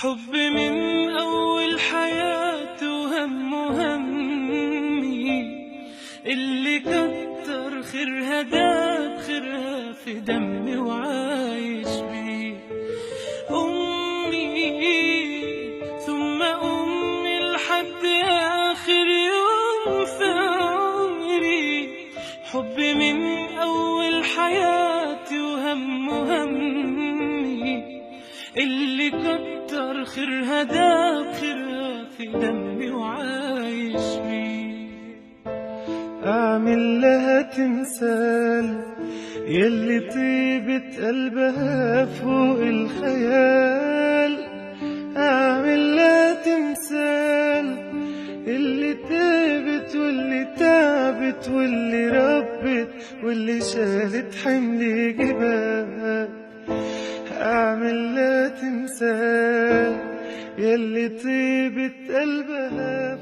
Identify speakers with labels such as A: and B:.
A: حب من أول حياتي وهم همي، اللي كتر خيرها داب خيرها في دمي وعايش بيه. أمي ثم أمي لحد آخر يوم في عمري. حب من أول حياتي وهم همي، اللي كتر خيرها داب خيرها في دمي وعايش بيه.
B: أعمل لها تمثال يلي طيبة قلبها فوق الخيال. أعمل لها تمثال اللي تعبت واللي تعبت واللي ربت واللي شالت حمل جبال. أعمل لها تمثال يلي طيبة قلبها